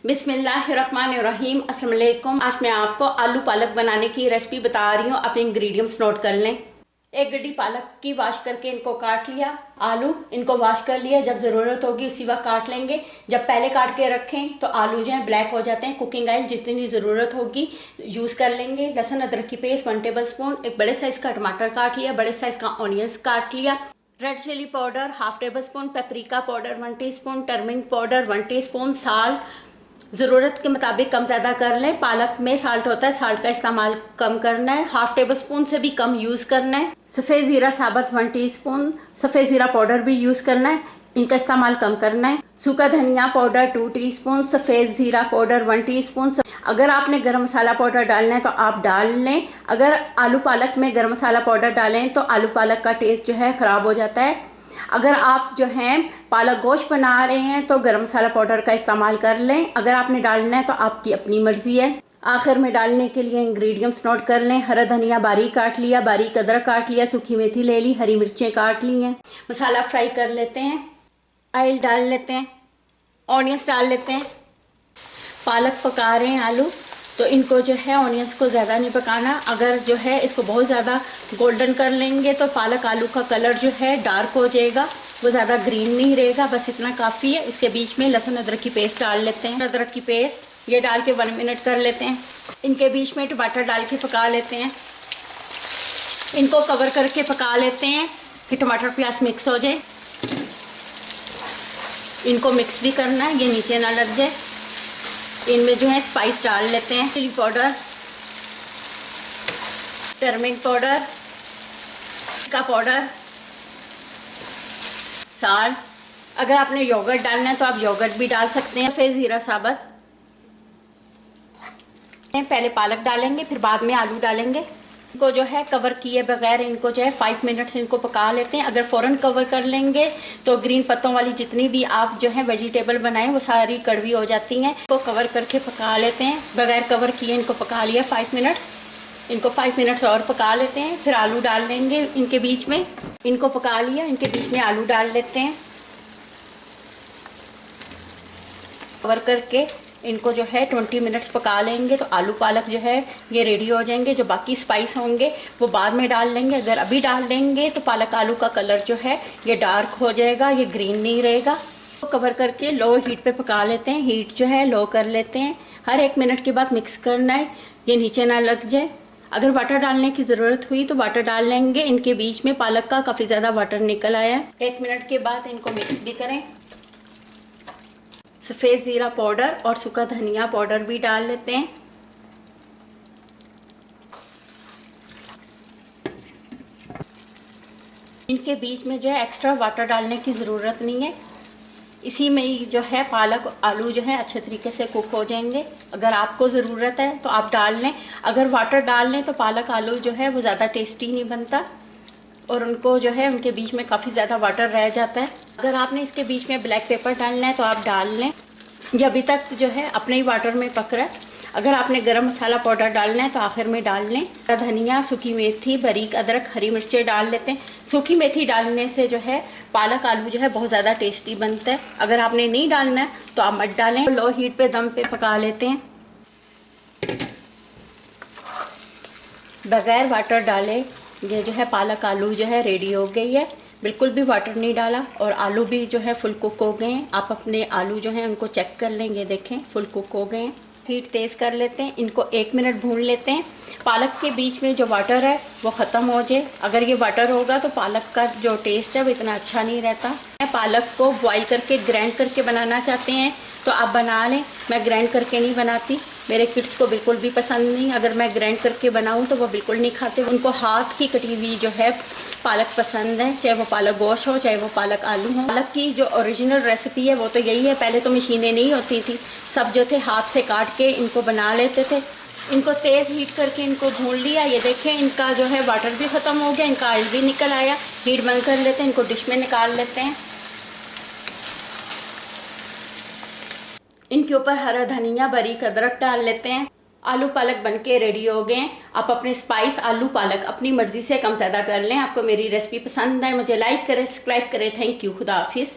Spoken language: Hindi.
बिस्मिल्लाहिर्रहमानिर्रहीम। अस्सलाम वालेकुम। आज मैं आपको आलू पालक बनाने की रेसिपी बता रही हूँ। अपने इंग्रेडिएंट्स नोट कर लें। एक गड्डी पालक की वॉश करके इनको काट लिया। आलू इनको वॉश कर लिया, जब ज़रूरत होगी उसी वक्त काट लेंगे। जब पहले काट के रखें तो आलू जो है ब्लैक हो जाते हैं। कुकिंग ऑयल जितनी ज़रूरत होगी यूज़ कर लेंगे। लहसुन अदरक की पेस्ट 1 टेबल स्पून। एक बड़े साइज़ का टमाटर काट लिया। बड़े साइज़ का ऑनियंस काट लिया। Red chilli powder 1/2 tablespoon. Paprika powder 1 teaspoon. Turmeric powder 1 teaspoon. Salt ज़रूरत के मुताबिक कम ज़्यादा कर लें। पालक में साल्ट होता है, साल्ट का इस्तेमाल कम करना है। 1/2 टेबल स्पून से भी कम यूज़ करना है। सफ़ेद ज़ीरा साबुत 1 टीस्पून। सफ़ेद ज़ीरा पाउडर भी यूज़ करना है, इनका इस्तेमाल कम करना है। सूखा धनिया पाउडर 2 टीस्पून। सफ़ेद ज़ीरा पाउडर 1 टीस्पून। अगर आपने गरम मसाला पाउडर डालना है तो आप डाल लें। अगर आलू पालक में गरम मसाला पाउडर डालें तो आलू पालक का टेस्ट जो है ख़राब हो जाता है। अगर आप जो हैं पालक गोश्त बना रहे हैं तो गरम मसाला पाउडर का इस्तेमाल कर लें। अगर आपने डालना है तो आपकी अपनी मर्ज़ी है। आखिर में डालने के लिए इंग्रेडिएंट्स नोट कर लें। हरा धनिया बारीक काट लिया, बारीक अदरक काट लिया, सूखी मेथी ले ली, हरी मिर्चें काट ली हैं। मसाला फ्राई कर लेते हैं। ऑयल डाल लेते हैं, ऑनियंस डाल लेते हैं। पालक पका रहे हैं आलू, तो इनको जो है ऑनियंस को ज़्यादा नहीं पकाना। अगर जो है इसको बहुत ज़्यादा गोल्डन कर लेंगे तो पालक आलू का कलर जो है डार्क हो जाएगा, वो ज़्यादा ग्रीन नहीं रहेगा। बस इतना काफ़ी है। इसके बीच में लहसुन अदरक की पेस्ट डाल लेते हैं। अदरक की पेस्ट ये डाल के 1 मिनट कर लेते हैं। इनके बीच में टमाटर डाल के पका लेते हैं। इनको कवर करके पका लेते हैं कि टमाटर प्याज मिक्स हो जाए। इनको मिक्स भी करना है, ये नीचे ना लग जाए। इनमें जो है स्पाइस डाल लेते हैं। चिली पाउडर, टर्मरिक पाउडर का पाउडर, साल्ट। अगर आपने योगर्ट डालना है तो आप योगर्ट भी डाल सकते हैं। सफ़ेद ज़ीरा साबुत। पहले पालक डालेंगे, फिर बाद में आलू डालेंगे। इनको जो है कवर किए बगैर इनको जो है 5 मिनट से इनको पका लेते हैं। अगर फ़ौरन कवर कर लेंगे तो ग्रीन पत्तों वाली जितनी भी आप जो है वेजिटेबल बनाएं वो सारी कड़वी हो जाती हैं। इनको कवर करके पका लेते हैं। बगैर कवर किए इनको पका लिया 5 मिनट्स। इनको 5 मिनट्स और पका लेते हैं। फिर आलू डाल देंगे इनके बीच में। इनको पका लिया, इनके बीच में आलू डाल लेते हैं। कवर करके इनको जो है 20 मिनट्स पका लेंगे तो आलू पालक जो है ये रेडी हो जाएंगे। जो बाकी स्पाइस होंगे वो बाद में डाल लेंगे। अगर अभी डाल देंगे तो पालक आलू का कलर जो है ये डार्क हो जाएगा, ये ग्रीन नहीं रहेगा। तो कवर करके लो हीट पे पका लेते हैं। हीट जो है लो कर लेते हैं। हर 1 मिनट के बाद मिक्स करना है, ये नीचे ना लग जाए। अगर वाटर डालने की ज़रूरत हुई तो वाटर डाल लेंगे। इनके बीच में पालक का काफ़ी ज़्यादा वाटर निकल आया है। 1 मिनट के बाद इनको मिक्स भी करें। सफ़ेद ज़ीरा पाउडर और सूखा धनिया पाउडर भी डाल लेते हैं। इनके बीच में जो है एक्स्ट्रा वाटर डालने की ज़रूरत नहीं है। इसी में ही जो है पालक आलू जो है अच्छे तरीके से कुक हो जाएंगे। अगर आपको ज़रूरत है तो आप डाल लें। अगर वाटर डाल लें तो पालक आलू जो है वो ज़्यादा टेस्टी नहीं बनता और उनको जो है उनके बीच में काफ़ी ज़्यादा वाटर रह जाता है। अगर आपने इसके बीच में ब्लैक पेपर डालना है तो आप डाल लें। ये अभी तक जो है अपने ही वाटर में पक रहा है। अगर आपने गरम मसाला पाउडर डालना है तो आखिर में डाल लें। धनिया, सूखी मेथी, बारीक अदरक, हरी मिर्चें डाल लेते हैं। सूखी मेथी डालने से जो है पालक आलू जो है बहुत ज़्यादा टेस्टी बनता है। अगर आपने नहीं डालना है तो आप मत डालें। लो हीट पे दम पे पका लेते हैं। बगैर वाटर डाले ये जो है पालक आलू जो है रेडी हो गई है। बिल्कुल भी वाटर नहीं डाला और आलू भी जो है फुल कुक हो गए हैं। आप अपने आलू जो हैं उनको चेक कर लेंगे, देखें फुल कुक हो गए हैं। हीट तेज़ कर लेते हैं। इनको 1 मिनट भून लेते हैं। पालक के बीच में जो वाटर है वो ख़त्म हो जाए। अगर ये वाटर होगा तो पालक का जो टेस्ट है वो इतना अच्छा नहीं रहता। पालक को बॉईल करके ग्राइंड करके बनाना चाहते हैं तो आप बना लें। मैं ग्राइंड करके नहीं बनाती, मेरे किड्स को बिल्कुल भी पसंद नहीं। अगर मैं ग्राइंड करके बनाऊं तो वो बिल्कुल नहीं खाते। उनको हाथ की कटी हुई जो है पालक पसंद है, चाहे वो पालक गोश्त हो चाहे वो पालक आलू हो। पालक की जो ओरिजिनल रेसिपी है वो तो यही है। पहले तो मशीनें नहीं होती थी, सब जो थे हाथ से काट के इनको बना लेते थे। इनको तेज़ हीट करके इनको भून लिया। ये देखें इनका जो है वाटर भी ख़त्म हो गया, इनका ऑयल भी निकल आया। हीट बंद कर लेते हैं, इनको डिश में निकाल लेते हैं। इनके ऊपर हरा धनिया, बारीक अदरक डाल लेते हैं। आलू पालक बनके रेडी हो गए हैं। आप अपने स्पाइस आलू पालक अपनी मर्ज़ी से कम ज़्यादा कर लें। आपको मेरी रेसिपी पसंद आए मुझे लाइक करें, सब्सक्राइब करें। Thank you. खुदा हाफिज़।